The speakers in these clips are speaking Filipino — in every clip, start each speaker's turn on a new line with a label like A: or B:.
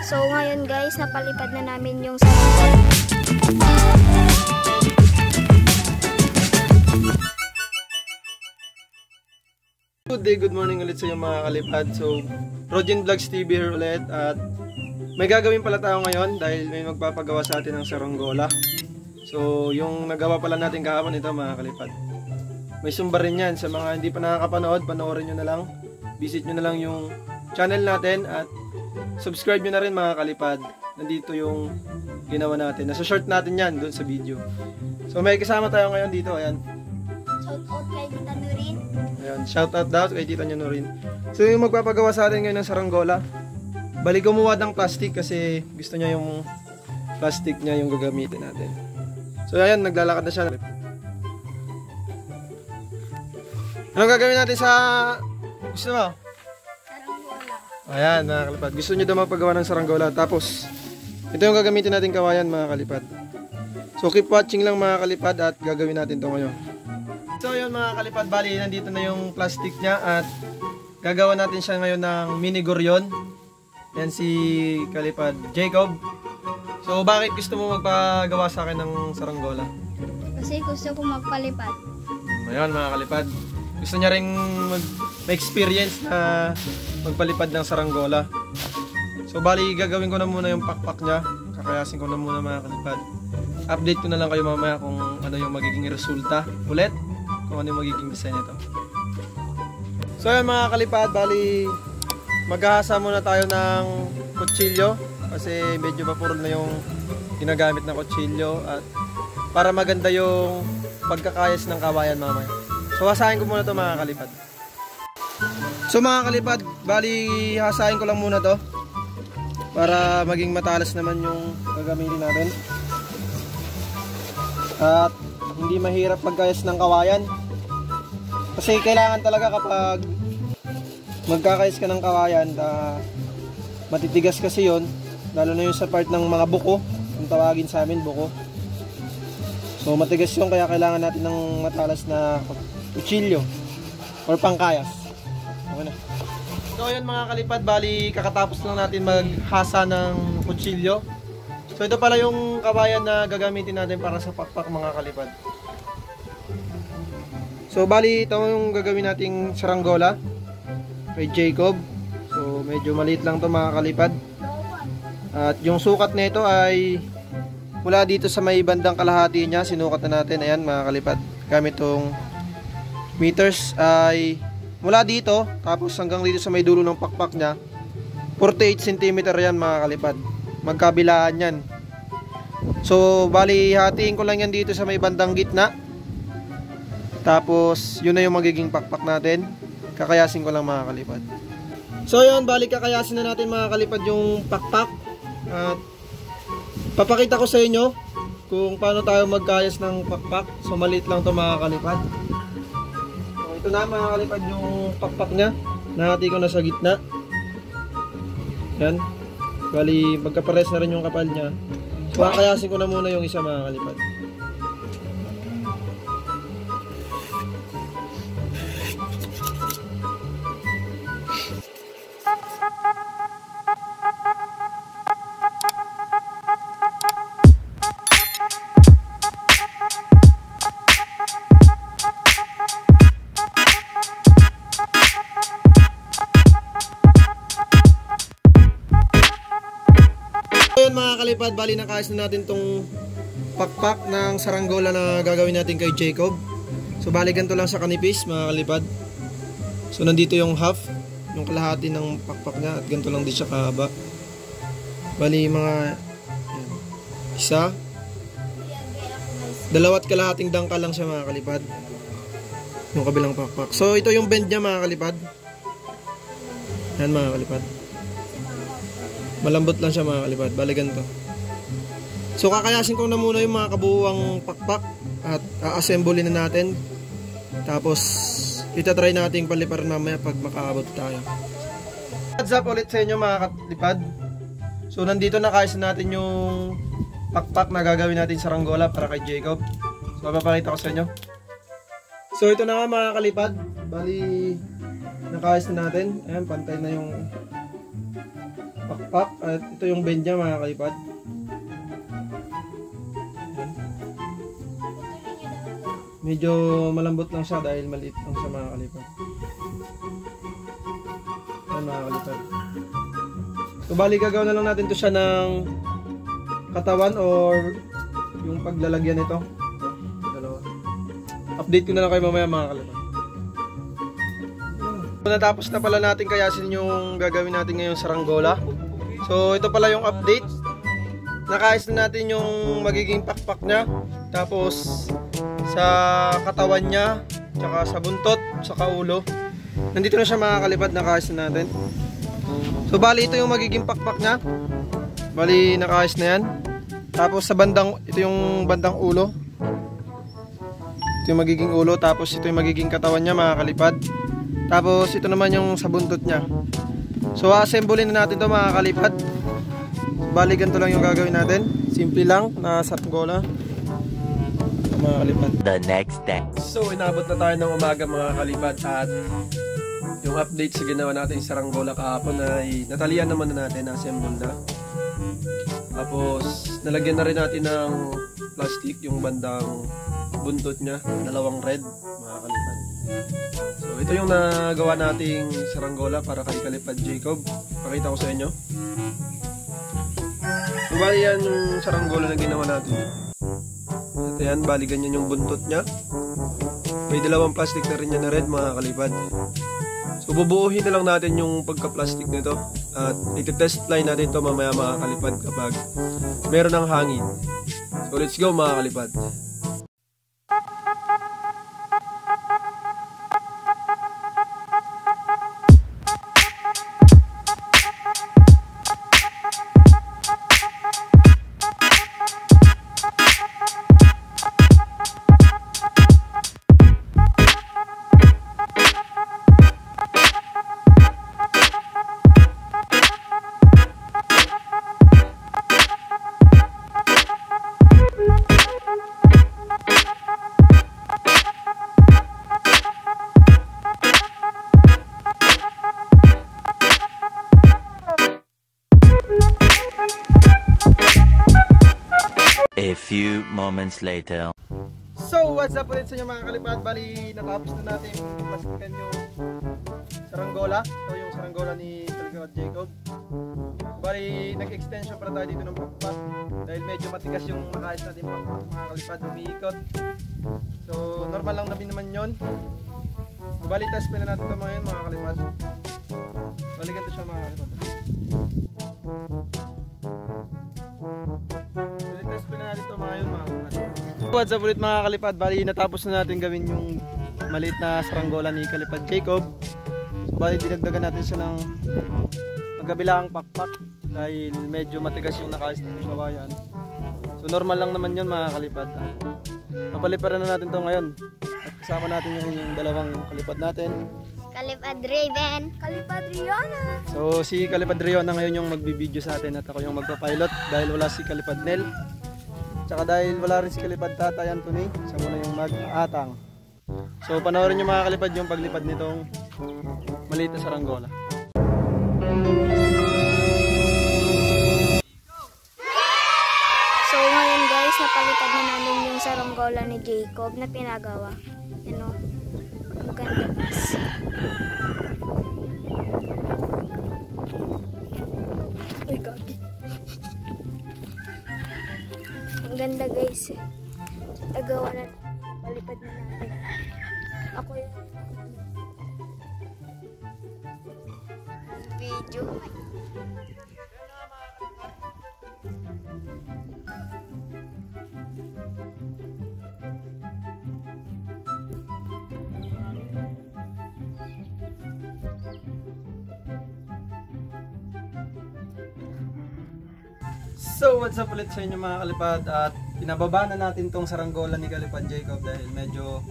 A: So ngayon guys, napalipad na namin yung saranggola.
B: Good day, good morning ulit sa inyo mga kalipad. So, Rodjen Vlogs TV here ulit at may gagawin pala tayo ngayon dahil may magpapagawa sa atin ng saranggola. So, yung nagawa pala natin kahapon ito mga kalipad. May sumba rin yan. Sa mga hindi pa nakakapanood, panoorin nyo na lang. Visit nyo na lang yung channel natin at subscribe nyo na rin mga kalipad. Nandito yung ginawa natin. Nasa short natin yan doon sa video. So, may kasama tayo ngayon dito. Ayan.
A: Shout out kay Tita Nurin.
B: Ayan, shout out daw kay Tita Nurin. So yung magpapagawa sa atin ngayon ng saranggola, balik gumawa ng plastic kasi gusto niya yung plastic niya yung gagamitin natin. So ayan, naglalakad na siya. Anong gagawin natin sa gusto mo?
A: Saranggola.
B: Ayan mga kalipad, gusto niyo daw magpagawa ng saranggola. Tapos ito yung gagamitin natin kawayan mga kalipad. So keep watching lang mga kalipad at gagawin natin ito ngayon. So yun mga kalipad, bali nandito na yung plastic niya at gagawa natin siya ngayon ng mini goryon. Yan si kalipad Jacob. So bakit gusto mo magpagawa sa akin ng saranggola?
A: Kasi gusto ko magpalipad.
B: Ayan mga kalipad, gusto niya ring mag-experience na magpalipad ng saranggola. So bali gagawin ko na muna yung pakpak niya. Kakayasin ko na muna mga kalipad. Update ko na lang kayo mamaya kung ano yung magiging resulta ulit. Kung ano yung magiging design nito. So yun mga kalipad, bali maghahasa muna tayo ng kutsilyo kasi medyo mapurol na yung ginagamit na kutsilyo at para maganda yung pagkakayas ng kawayan mamaya. So hasahin ko muna to mga kalipad. So mga kalipad, bali hasahin ko lang muna to para maging matalas naman yung gagamitin natin. At hindi mahirap pagkayas ng kawayan. Kasi kailangan talaga kapag magkakayas ka ng kawayan, matitigas kasi yon, lalo na yung sa part ng mga buko, yung tawagin sa amin buko. So matigas yun, kaya kailangan natin ng matalas na kutsilyo or pangkayas. Okay na. So yun mga kalipad, bali kakatapos lang natin maghasa ng kutsilyo. So ito pala yung kawayan na gagamitin natin para sa pakpak mga kalipad. So bali ito yung gagawin nating saranggola kay Jacob. So medyo maliit lang to mga kalipad. At yung sukat nito ay mula dito sa may bandang kalahati niya, sinukat na natin. Ayan mga kalipad. Gamit tong meters ay mula dito tapos hanggang dito sa may dulo ng pakpak niya. 48 cm yan mga kalipad. Magkabilaan yan. So bali hatiin ko lang yan dito sa may bandang gitna. Tapos yun na yung magiging pakpak natin. Kakayasin ko lang mga kalipad. So yun, bali kakayasin na natin mga kalipad yung pakpak. At papakita ko sa inyo kung paano tayo magkayas ng pakpak. So maliit lang to mga kalipad. So ito na mga kalipad yung pakpak nya. Nahati ko na sa gitna. Yan. Bali, magkapares na rin yung kapal niya. So, kakayasin ko na muna yung isa mga kalipad. Mga kalipad, bali nakayas na natin tong pakpak ng saranggola na gagawin natin kay Jacob. So bali ganito lang sa kanipis mga kalipad. So nandito yung half, yung kalahati ng pakpak niya at ganito lang din siya kahaba. Bali mga isa, dalawat kalahating dangkal lang siya mga kalipad. Yung kabilang pakpak. So ito yung bend niya mga kalipad. Yan mga kalipad. Malambot lang siya mga kalipad. Bali ganito. So kakayasin ko na muna yung mga kabuuang pakpak at a-assemble na natin. Tapos itatry natin paliparan mamaya pag makaabot tayo. What's up ulit sa inyo mga kalipad. So nandito na kayas natin yung pakpak na gagawin natin sa saranggola para kay Jacob. So papakita ko sa inyo. So ito na nga mga kalipad. Bali nakayos na natin. Ayan, pantay na yung pakpak. At ito yung bend niya mga kalipad. Ayan. Medyo malambot lang siya dahil maliit lang siya mga kalipad. Ayan mga kalipad. So bali gagawin na lang natin to siya ng katawan or yung paglalagyan nito. Dalawa. Update ko na lang kayo mamaya mga kalipad. Natapos na pala natin kayasin yung gagawin natin ngayong saranggola. So ito pala yung update. Nakayos na natin yung magiging pakpak niya. Tapos sa katawan niya, tsaka sa buntot, tsaka ulo. Nandito na siya mga kalipad, nakayos na natin. So bali ito yung magiging pakpak niya. Bali nakayos na yan. Tapos sa bandang, ito yung bandang ulo. Ito yung magiging ulo. Tapos ito yung magiging katawan niya mga kalipad. Tapos ito naman yung sa buntot niya. So assemble na natin to mga kalipad. Bali ganito lang yung gagawin natin. Simple lang na saranggola mga kalipad.
C: The next day.
B: So inabot na tayo ng umaga mga kalipad. At yung update sa ginawa natin saranggola kahapon ay natalian naman na natin. Assemble na. Tapos nalagyan na rin natin ng plastic yung bandang buntot niya. Dalawang red mga kalipad. So ito yung nagawa nating saranggola para kay Kalipad Jacob. Pakita ko sa inyo. So, bali yan yung saranggola na ginawa natin. Ito yan, bali ganyan yung buntot niya. May dalawang plastic na rin yan na red mga kalipad. So bubuuhin na lang natin yung pagka-plastic nito. At iti-test fly natin ito mamaya mga kalipad kapag meron ng hangin. So let's go mga kalipad.
C: A few moments later.
B: So what's up ulit sa inyo mga kalipad. Bali natapos na natin plastikan yung saranggola. So yung saranggola ni Kalipad Jacob. Bali nag-extension para tayo dito ng pakpak. Dahil medyo matigas yung nakayos natin pakpak mga kalipad. Umiikot. So normal lang naman yun. So, bali test pa na natin ito ngayon mga kalipad. Bali ganito siya mga kalipad. What's up ulit mga kalipad. Bali natapos na natin gawin yung maliit na saranggola ni Kalipad Jacob. So, bali dinagdagan natin siya ng magkabilang pakpak dahil medyo matigas yung nakayos ng kawayan. So normal lang naman yun mga kalipad. Napaliparan na natin to ngayon. At kasama natin yung dalawang kalipad natin.
A: Kalipad Raven, Kalipad Riona.
B: So si Kalipad Riona ngayon yung magbibideo sa atin at ako yung magpapilot dahil wala si Kalipad Nel. Tsaka dahil wala rin si Kalipad Tatay Anthony, siya muna yung mag-aatang. So panoorin nyo mga kalipad yung paglipad nitong maliit na saranggola.
A: So ngayon guys, napalipad na namin yung saranggola ni Jacob na pinagawa. Yan o. Ang ganda guys. Uy, gagi. Ang ganda guys. Nagawa na. Palipad na natin. Ako yung video.
B: So what's up ulit sa inyo mga kalipad, at pinababa na natin tong saranggola ni Kalipad Jacob dahil medyo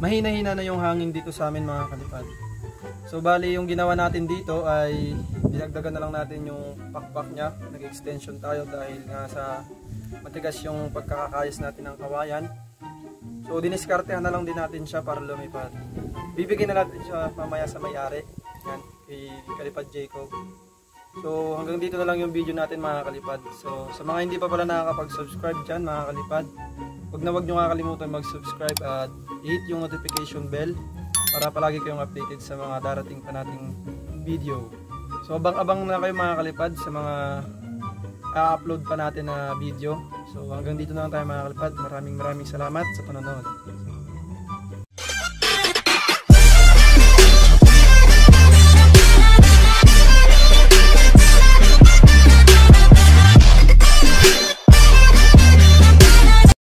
B: mahina-hina na yung hangin dito sa amin mga kalipad. So bali yung ginawa natin dito ay dinagdagan na lang natin yung pakpak niya, nag-extension tayo dahil nga sa matigas yung pagkakakayos natin ng kawayan. So So diniskartehan na lang din natin siya para lumipad. Bibigyan na natin siya mamaya sa may-ari. Yan, kay Kalipad Jacob. So hanggang dito na lang yung video natin mga kalipad. So sa mga hindi pa pala nakakapag-subscribe dyan mga kalipad, huwag nyo kakalimutan mag-subscribe at i-hit yung notification bell para palagi kayong updated sa mga darating pa nating video. So abang-abang na kayo mga kalipad sa mga i-upload pa natin na video. So hanggang dito na lang tayo mga kalipad. Maraming salamat sa panonood.